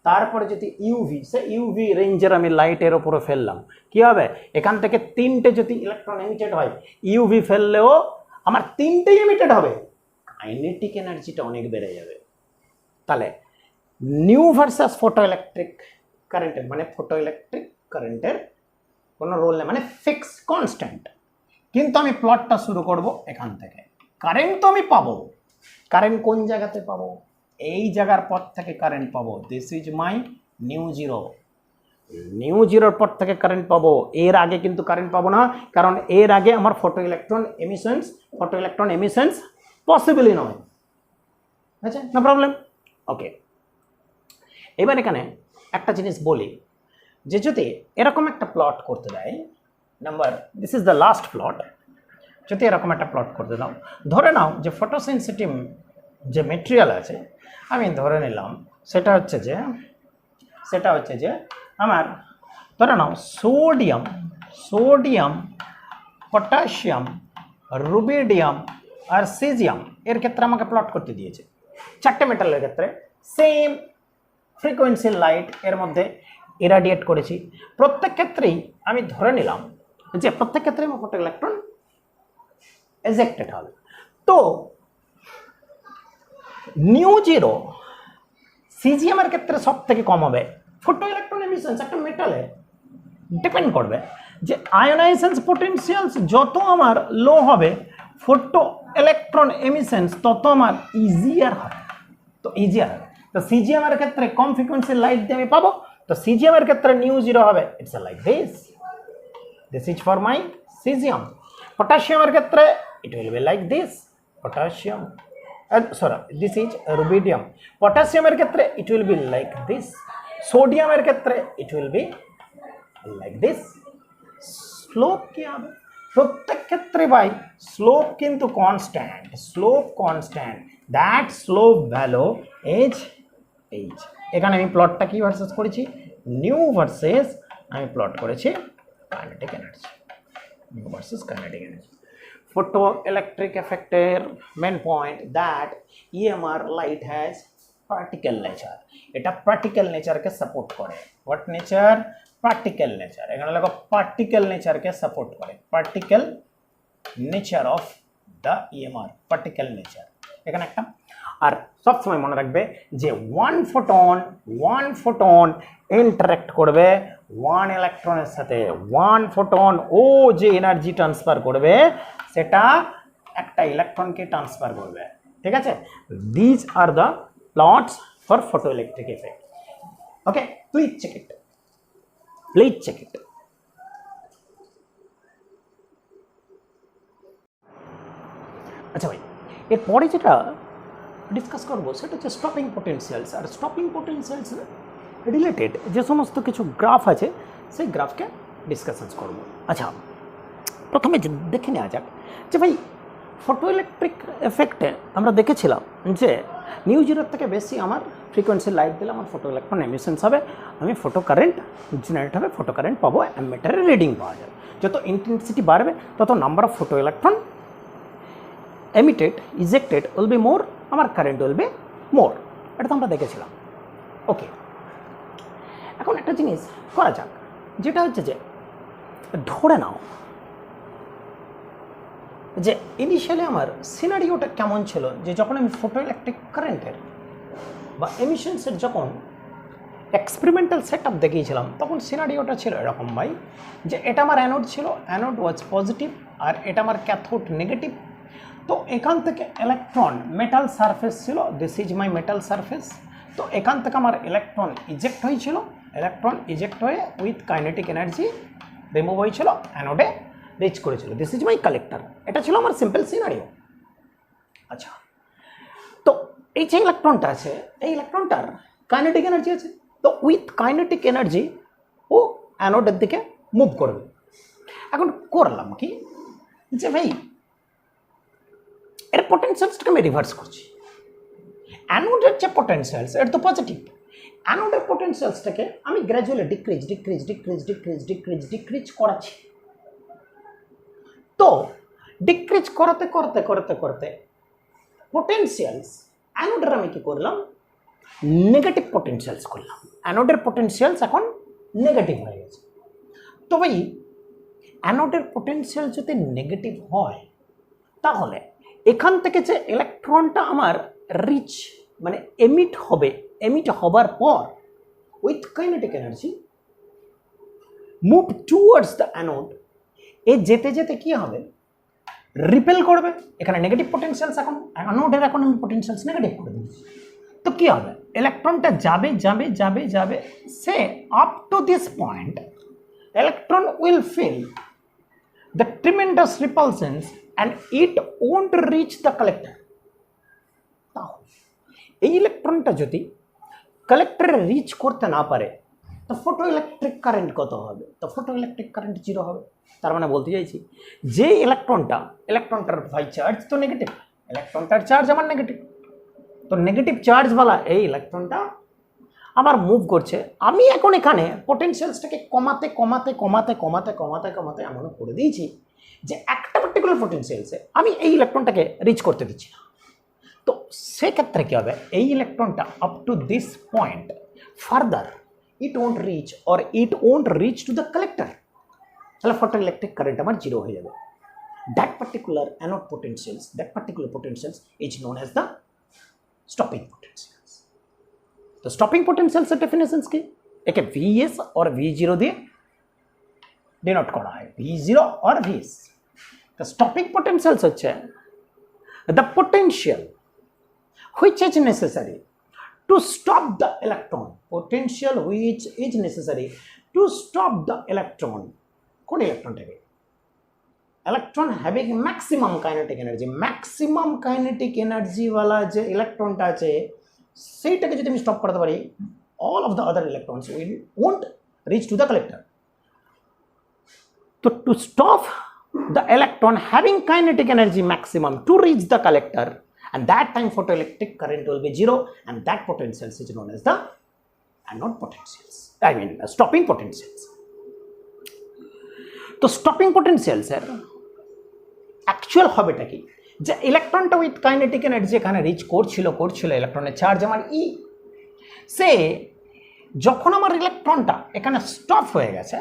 তারপরে যদি ইউভি, সে ইউভি রেঞ্জের আমি লাইটের ওপরে ফেললাম, কি হবে? এখান থেকে তিনটে যদি ইলেকট্রন এমিটেড হয়, ইউভি ফেললেও আমার তিনটেই এমিটেড হবে, কাইনেটিক এনার্জিটা অনেক বেড়ে যাবে। তাহলে নিউ ভার্সাস ফটো ইলেকট্রিক কারেন্টের মানে ফটো ইলেকট্রিক কারেন্টের কোনো রোল নেই, মানে ফিক্স কনস্ট্যান্ট। কিন্তু আমি প্লটটা শুরু করব এখান থেকে। কারেন্ট তো আমি পাবো, কারেন্ট কোন জায়গাতে পাবো? এই জায়গার পর থেকে কারেন্ট পাবো, this is my new zero. New জিরোর পর থেকে কারেন্ট পাবো, এর আগে কিন্তু কারেন্ট পাবো না, কারণ এর আগে আমার ফটো ইলেকট্রন এমিশনস পসিবলই নয়। আচ্ছা, নো প্রবলেম, ওকে। এবার এখানে একটা জিনিস বলি, যে যদি এরকম একটা প্লট করতে দেয়, this is the last plot, যদি এরকম একটা প্লট করতে দাও, ধরে নাও যে ফটোসেন্সিটিভ যে মেটেরিয়াল আছে, আমি ধরে নিলাম সেটা হচ্ছে যে আমার ধরে নাও সোডিয়াম পটাশিয়াম রুবিডিয়াম আর সিজিয়াম, এর ক্ষেত্রে আমাকে প্লট করতে দিয়েছে। চারটে মেটালের ক্ষেত্রে সেম ফ্রিকোয়েন্সির লাইট এর মধ্যে ইরাডিয়েট করেছি। প্রত্যেক ক্ষেত্রেই আমি ধরে নিলাম যে প্রত্যেক ক্ষেত্রে আমার ফটো ইলেকট্রন এজেক্টেড হবে। তো নিউ জিরো সিজিএমের ক্ষেত্রে সব থেকে কম হবে। ফটো ইলেকট্রন এমিশনস একটা মেটালে ডিপেন্ড করবে যে আয়োনাইজেশন পোটেনশিয়ালস যত আমার লো হবে, ফটো ইলেকট্রন এমিশনস তত আমার ইজিয়ার হবে। তো সিজিএম এর ক্ষেত্রে কম ফ্রিকোয়েন্সির লাইট দিয়ে আমি পাবো, তো সিজিএম এর ক্ষেত্রে নিউ জিরো হবে, it's like this is for my caesium. পটাশিয়ামের ক্ষেত্রে it will be like this, potassium this is rubidium. পটাশিয়ামের ক্ষেত্রে it will be like this, সোডিয়ামের ক্ষেত্রে it will be like this. Slope কি হবে? প্রত্যেক ক্ষেত্রে ভাই স্লোপ কিন্তু constant, that slope value is h. এখানে আমি প্লটটা কি ভার্সেস করেছি? নিউ ভার্সেস আমি প্লট করেছি kinetic energy, nu versus kinetic energy. Photoelectric effector main point that EMR light has particle nature, এটা particle nature কে সাপোর্ট করে। what nature? particle nature, এখানে লেখো particle nature কে সাপোর্ট করে, particle nature of the EMR, particle nature। এখানে একটা। আর সবসময় মনে রাখবে যে ওয়ান ফোটন ইন্টারেক্ট করবে ওয়ান ইলেকট্রনের সাথে, ওয়ান ফোটন ও যে এনার্জি ট্রান্সফার করবে সেটা একটা ইলেকট্রনকে ট্রান্সফার করবে, ঠিক আছে। These are the plots for photoelectric effect. Okay, please check it, please check it. আচ্ছা ভাই, এরপরে যেটা ডিসকাস করবো সেটা হচ্ছে স্টপিং পোটেনশিয়ালস। আর স্টপিং পোটেনশিয়ালস রিলেটেড যে সমস্ত কিছু গ্রাফ আছে সেই গ্রাফকে ডিসকাশনস করব। আচ্ছা, প্রথমে দেখে নেওয়া যাক যে ভাই ফটোইলেকট্রিক এফেক্টে আমরা দেখেছিলাম যে নিউ জিরোর থেকে বেশি আমার ফ্রিকোয়েন্সি লাইট দিলে আমার ফটো ইলেকট্রন এমিশনস হবে, আমি ফটো কারেন্ট জেনারেট হবে, ফটো কারেন্ট পাবো, অ্যামিটারের রিডিং পাওয়া যাবে। যত ইন্টেন্সিটি বাড়বে তত number of photo electron emitted ejected will be more, আমার কারেন্ট উইল বি মোর। এটা তো আমরা দেখেছিলাম। ওকে, এখন একটা জিনিস করা যাক, যেটা হচ্ছে যে ধরে নাও যে ইনিশিয়ালি আমার সিনারিওটা কেমন ছিল, যে যখন আমি ফটো ইলেকট্রিক কারেন্টের বা এমিশনসের যখন এক্সপেরিমেন্টাল সেট আপ দেখিয়েছিলাম তখন সিনারিওটা ছিল এরকম ভাই, যে এটা আমার অ্যানোড ছিল, অ্যানোড ওয়াজ পজিটিভ, আর এটা আমার ক্যাথোড নেগেটিভ। তো এখান থেকে ইলেকট্রন মেটাল সারফেস ছিল, this is my metal surface. তো এখান থেকে আমার ইলেকট্রন ইজেক্ট হয়েছিল, ইলেকট্রন ইজেক্ট হয়ে উইথ কাইনেটিক এনার্জি রিমুভ হয়েছিল, অ্যানোডে রিচ করেছিল, দিস ইজ মাই কালেক্টর। এটা ছিল আমার সিম্পল সিনারিও। আচ্ছা, তো এই যে ইলেকট্রনটা আছে, এই ইলেকট্রনটার কাইনেটিক এনার্জি আছে, তো উইথ কাইনেটিক এনার্জি ও অ্যানোডের দিকে মুভ করবে। এখন করলাম কি যে ভাই এর পোটেনশিয়ালসটাকে আমি রিভার্স করছি। অ্যানোডের যে পোটেনশিয়ালস এটা তো পজিটিভ, অ্যানোডের পোটেনশিয়ালসটাকে আমি গ্র্যাজুয়ালি ডিক্রিজ করাচ্ছি। তো ডিক্রিজ করতে করতে করতে করতে পোটেনশিয়ালস অ্যানোডের আমি কি করলাম, নেগেটিভ পোটেনশিয়ালস করলাম। অ্যানোডের পোটেনশিয়ালস এখন নেগেটিভ হয়ে গেছে। তো ভাই অ্যানোডের পোটেনশিয়াল যদি নেগেটিভ হয় তাহলে এখান থেকে যে ইলেকট্রনটা আমার রিচ মানে এমিট হবে, এমিট হবার পর with kinetic energy move towards the anode, এ যেতে যেতে কি হবে, রিপেল করবে। এখানে নেগেটিভ পোটেনশিয়ালস, এখন অ্যানোডের এখন আমি পোটেনশিয়ালস নেগেটিভ করে দিচ্ছি। তো কি হবে, ইলেকট্রনটা যাবে যাবে যাবে যাবে, say up to this point electron will feel the tremendous repulsions and it won't reach the collector. তাহলে এই ইলেকট্রনটা যদি কালেক্টরে রিচ করতে না পারে তো ফটো ইলেকট্রিক কারেন্ট কত হবে, তো ফটো ইলেকট্রিক কারেন্ট 0 হবে। তার মানে বলতে চাইছি যে ইলেকট্রনটার ভাই চার্জ তো নেগেটিভ, ইলেকট্রনটার চার্জ আমার নেগেটিভ, তো নেগেটিভ চার্জওয়ালা এই ইলেকট্রনটা আমার মুভ করছে। আমি এখন এখানে পোটেনশিয়ালসটাকে কমাতে কমাতে কমাতে কমাতে কমাতে কমাতে এমন করে দিয়েছি যে একটা পার্টিকুলার পোটেনশিয়ালসে আমি এই ইলেকট্রনটাকে রিচ করতে দিচ্ছি না। তো সেক্ষেত্রে কী হবে, এই ইলেকট্রনটা up to this point further it won't reach or it won't reach to the collector, তাহলে ফটো ইলেকট্রিক কারেন্ট আমার 0 হয়ে যাবে। That particular anode potentials, that particular potentials is known as the stopping potentials. তো stopping পোটেনশিয়ালসের definitions কি, একে VS और V0 দিয়ে denote করা হয়, V0 और Vs। The stopping potentials হচ্ছে the potential which is necessary to stop the electron, potential which is necessary to stop the electron, কোন ইলেকট্রনটাকে, electron having maximum kinetic energy, maximum kinetic energy वाला যে ইলেকট্রনটা আছে সেইটাকে যদি আমি স্টপ করতে পারি, all of the other electrons won't reach to the collector. So to stop the electron having kinetic energy maximum to reach the collector, and that time photoelectric current will be 0, and that potentials is known as the anode potentials, I mean stopping potentials. তো stopping পোটেনশিয়ালসের actual হবেটা কি, যে ইলেকট্রনটা with kinetic energy এখানে rich করছিল ইলেকট্রনের charge আমার ই, সে যখন আমার ইলেকট্রনটা এখানে স্টপ হয়ে গেছে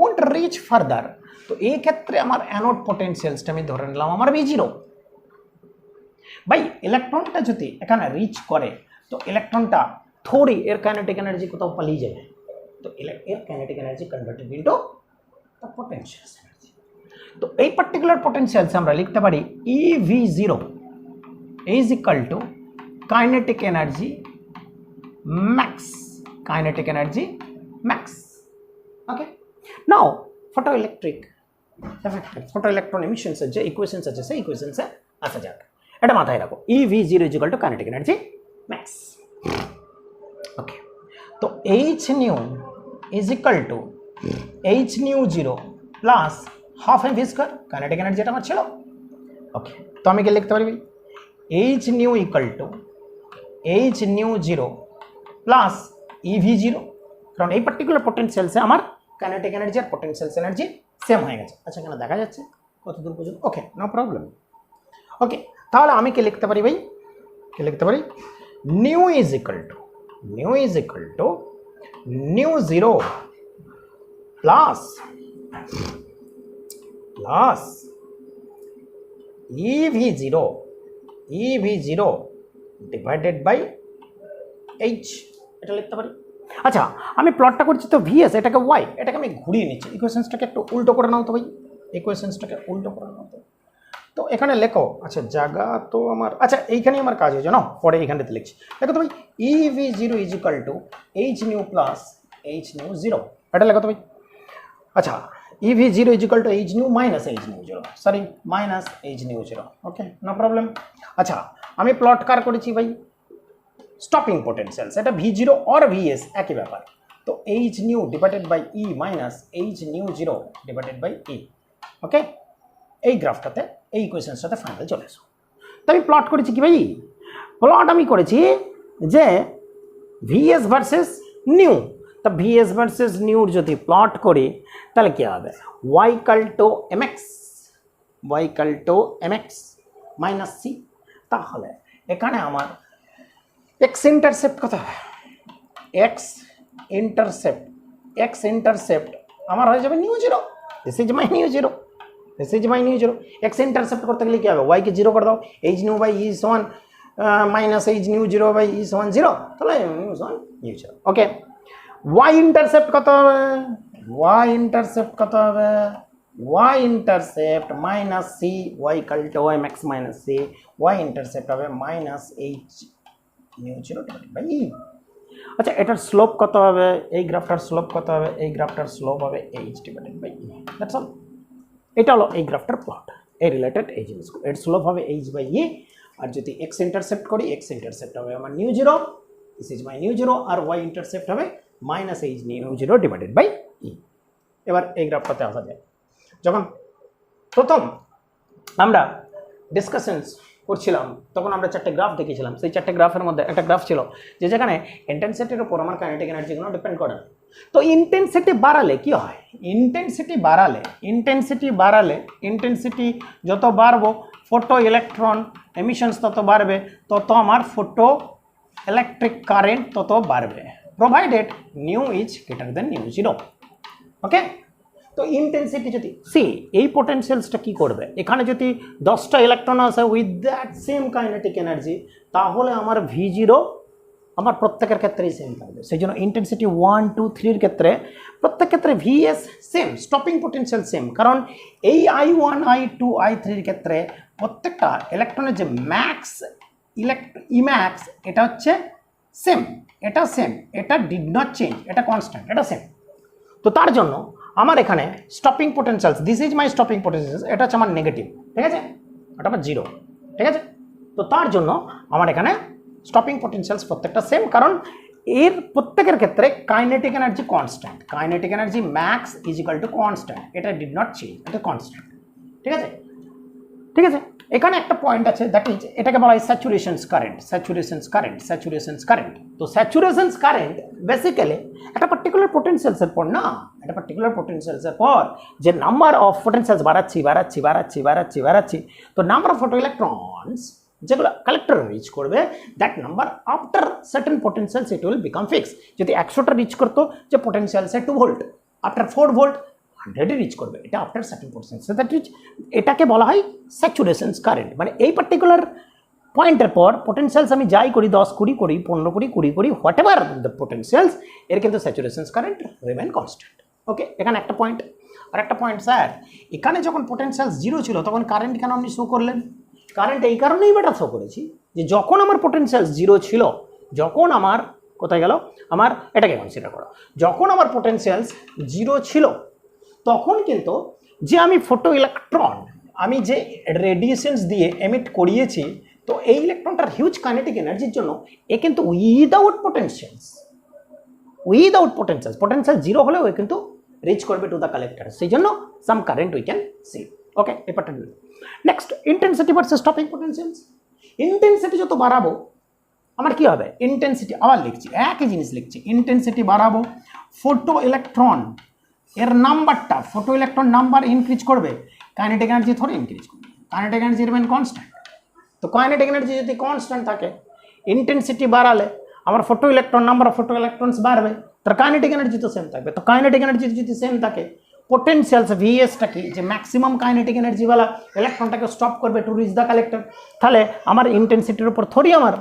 ওন্ট রিচ ফার্দার, তো এই ক্ষেত্রে আমার অ্যানোড পোটেনশিয়ালসটা আমি ধরে নিলাম আমার V0। ভাই ইলেকট্রনটা যদি এখানে রিচ করে তো ইলেকট্রনটা থোড়ি এর কাইনেটিক এনার্জি কোথাও পালিয়ে যাবে, তো এর kinetic energy converted into the potential energy. তো এই পার্টিকুলার পোটেনশিয়ালসে আমরা লিখতে পারি EV0 is equal to kinetic energy max, kinetic energy max. Okay, now photoelectric photoelectron এমিশনসের যে ইকুয়েশনস আছে সেই ইকুয়েশনসে আসা যাক। এটা মাথায় রাখো, EV0 is equal to kinetic energy max. Okay, তো H nu is equal to H nu 0 plus half M V square, kinetic energy এটা আমার ছিল। ওকে, তো আমি কি লিখতে পারি ভাই, H new equal to H nu 0 plus EV0, কারণ এই পার্টিকুলার পোটেনশিয়ালসে আমার কাইনেটিক এনার্জি আর পোটেনশিয়ালস এনার্জি সেম হয়ে গেছে। আচ্ছা, এখানে দেখা যাচ্ছে কতদূর পর্যন্ত? ওকে, নো প্রবলেম। ওকে, তাহলে আমি কি লিখতে পারি ভাই, কি লিখতে পারি, nu is equal to nu 0 plus EV0 divided by H, এটা লিখতে পারি। আচ্ছা, আমি প্লটটা করছি তো VS, এটাকে Y, এটাকে আমি ঘুরিয়ে নিচ্ছি, ইকুয়েশনসটাকে একটু উল্টো করে নাও তো ভাই, ইকুয়েশনসটাকে উল্টো করে নাও তো। তো এখানে লেখো, আচ্ছা জায়গা তো আমার, আচ্ছা এইখানেই আমার কাজ হয়েছে না, পরে এইখানটাতে লিখছি। দেখো তো ভাই, EV0 is equal to H nu plus H nu 0, এটা লেখো তো ভাই। আচ্ছা, EV0 is equal to H nu minus H nu 0, sorry minus H nu 0। Okay, no problem. আচ্ছা, আমি প্লট কার করেছি ভাই, স্টপিং পোটেনশিয়ালস, এটা V0 और VS একই ব্যাপার। তো H nu divided by E minus H nu 0 divided by E। Okay, এই গ্রাফটাতে এই ইকুয়েশনসটাতে ফাইনাল চলে আসো। তো আমি প্লট করেছি কি ভাই, প্লট আমি করেছি যে VS ভার্সেস নিউ। তা VS ভার্সেস নিউর যদি প্লট করি তাহলে কি হবে, y equal to mx minus c। তাহলে এখানে আমার x ইন্টারসেপ্ট কত হবে, x ইন্টারসেপ্ট আমার হয়ে যাবে new 0, this is my nu 0, x intercept করতে গেলে কি হবে, y কে 0 করে দাও, h নিউ বাই e সমান minus h nu 0 by e সমান 0, তাহলে নিউ সমান নিউ 0। ওকে, y ইন্টারসেপ্ট কত হবে, y intercept minus c, y equal to mx minus c, y intercept হবে minus h nu 0 divided by e। আচ্ছা, এটার slope কত হবে, এই গ্রাফটার স্লোপ কত হবে, এই গ্রাফটার স্লোপ হবে h divided by e, that's all. এটা হলো এই গ্রাফটার প্লট, এই রিলেটেড এই জিনিসগুলো, এর স্লোপ হবে h বাই e। আর যদি x ইন্টারসেপ্ট করি, x ইন্টারসেপ্ট হবে আমার nu 0, this is my nu 0, আর y ইন্টারসেপ্ট হবে minus h nu 0 divided by e। এবার এই গ্রাফটাতে আসা যায়। যখন প্রথম আমরা ডিসকাশনস করছিলাম তখন আমরা 4টে গ্রাফ দেখিয়েছিলাম, সেই 4টে গ্রাফের মধ্যে একটা গ্রাফ ছিল যে যেখানে ইন্টেন্সিটির উপর আমার কাইনেটিক এনার্জিগুলো ডিপেন্ড করে। তো ইন্টেন্সিটি বাড়ালে কি হয়, ইন্টেন্সিটি যত বাড়বো ফটো ইলেকট্রন এমিশনস তত বাড়বে, তত আমার ফটো ইলেকট্রিক কারেন্ট তত বাড়বে, provided new is greater than new 0। ওকে, তো ইন্টেন্সিটি যদি সি, এই পোটেনশিয়ালসটা কি করবে, এখানে যদি 10টা ইলেকট্রন আসে with that same kinetic energy, তাহলে আমার V0 আমার প্রত্যেকের ক্ষেত্রেই সেম থাকবে। সেই জন্য ইন্টেন্সিটি 1, 2, 3 এর ক্ষেত্রে প্রত্যেক ক্ষেত্রে VS same, stopping potential same, কারণ এই I1, I2, I3 এর ক্ষেত্রে প্রত্যেকটা ইলেকট্রনের যে ম্যাক্স ইম্যাক্স এটা হচ্ছে সেম, এটা ডিড নট চেঞ্জ, এটা কনস্ট্যান্ট, এটা সেম। তো তার জন্য আমার এখানে stopping potentials, this is my stopping potentials, এটা হচ্ছে আমার নেগেটিভ, ঠিক আছে, এটা আমার 0, ঠিক আছে। তো তার জন্য আমার এখানে স্টপিং পোটেনশিয়ালস প্রত্যেকটা সেম, কারণ এর প্রত্যেকের ক্ষেত্রে kinetic energy constant, kinetic energy max is equal to constant, এটা ডিড নট চেঞ্জ, এটা কনস্ট্যান্ট, ঠিক আছে। এখানে একটা পয়েন্ট আছে, দ্যাট ইজ এটাকে বলা হয় স্যাচুরেশনস কারেন্ট। তো স্যাচুরেশনস কারেন্ট বেসিক্যালি একটা পার্টিকুলার পোটেনশিয়ালসের পর না, একটা পার্টিকুলার পোটেনশিয়ালসের পর যে নাম্বার অফ পোটেনশিয়ালস বাড়াচ্ছি, তো নাম্বার অফ ফটো ইলেকট্রনস যেগুলো কালেক্টর রিচ করবে, that number after certain potentials it will become fix. যদি 100টা রিচ করতো যে পোটেনশিয়ালসে 2 ভোল্ট, আফটার 4 ভোল্ট 100 রিচ করবে, এটা after certain potential, that is এটাকে বলা হয় স্যাচুরেশনস কারেন্ট। মানে এই পার্টিকুলার পয়েন্টের পর পোটেনশিয়ালস আমি যাই করি 10 20 করি 15 করি 20 করি হোয়াট এভার দ্য পোটেনশিয়ালস এর কিন্তু স্যাচুরেশন কারেন্ট রিমেইন কনস্ট্যান্ট। ওকে, এখানে একটা পয়েন্ট। আর একটা পয়েন্ট স্যার, এখানে যখন পোটেনশিয়ালস 0 ছিল তখন কারেন্ট কেন আপনি শো করলেন? কারেন্ট এই কারণেই বেটা শো করেছি যে যখন আমার পোটেনশিয়ালস 0 ছিল, যখন আমার কোথায় গেল আমার এটাকে কনসিডার করো, যখন আমার পোটেনশিয়ালস 0 ছিল তখন কিন্তু যে আমি ফটো ইলেকট্রন আমি যে রেডিয়েশনস দিয়ে এমিট করিয়েছি, তো এই ইলেকট্রনটার হিউজ কাইনেটিক এনার্জির জন্য এ কিন্তু উইদাউট পোটেনশিয়ালস পোটেনশিয়াল 0 হলেও এ কিন্তু রিচ করবে টু দ্য কালেক্টর, সেই জন্য some current we can see. Okay, পেপারটা নিন। Next, intensity versus stopping potentials. Intensity যত বাড়াবো আমার কি হবে? ইন্টেন্সিটি আবার লিখছি, একই জিনিস লিখছি, ইন্টেন্সিটি বাড়াবো, ফটো ইলেকট্রন এর নাম্বারটা, ফটো ইলেকট্রন নাম্বার ইনক্রিজ করবে, কাইনেটিক এনার্জি থোড়ি ইনক্রিজ করবে, কাইনেটিক এনার্জি রিমেইন কনস্ট্যান্ট। তো কাইনেটিক এনার্জি যদি কনস্ট্যান্ট থাকে, ইন্টেন্সিটি বাড়ালে আমার photo electron number of photo electrons বাড়বে, তার কাইনেটিক এনার্জি তো সেম থাকবে। তো কাইনেটিক এনার্জি যদি সেম থাকে, পোটেনশিয়ালস ভিএসটা কি, যে ম্যাক্সিমাম কাইনেটিক এনার্জিওয়ালা ইলেকট্রনটাকে স্টপ করবে টু রিচ দ্য কালেক্টর, তাহলে আমার ইন্টেন্সিটির উপর থোড়ি আমার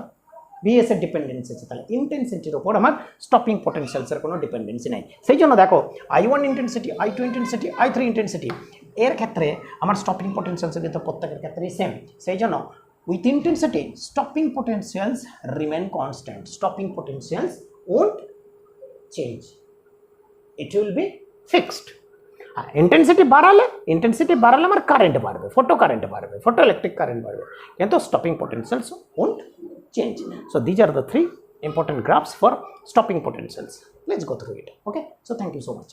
ভিএস এর ডিপেন্ডেন্সি আছে, তাহলে ইন্টেন্সিটির উপর আমার স্টপিং পোটেনশিয়ালসের কোনো ডিপেন্ডেন্সি নেই। সেই জন্য দেখো I1 intensity, I2 intensity, I3 intensity, এর ক্ষেত্রে আমার স্টপিং পোটেনশিয়ালস কিন্তু প্রত্যেকের ক্ষেত্রেই সেম। সেই জন্য with intensity stopping potentials remain constant, stopping potentials won't change, it will be fixed. Intensity বাড়ালে আমার কারেন্ট বাড়বে, ফটো কারেন্ট বাড়বে, ফটো ইলেকট্রিক কারেন্ট বাড়বে, কিন্তু stopping potentials won't change. So these are the 3 important graphs for stopping potentials. Let's go through it. Okay, so thank you so much.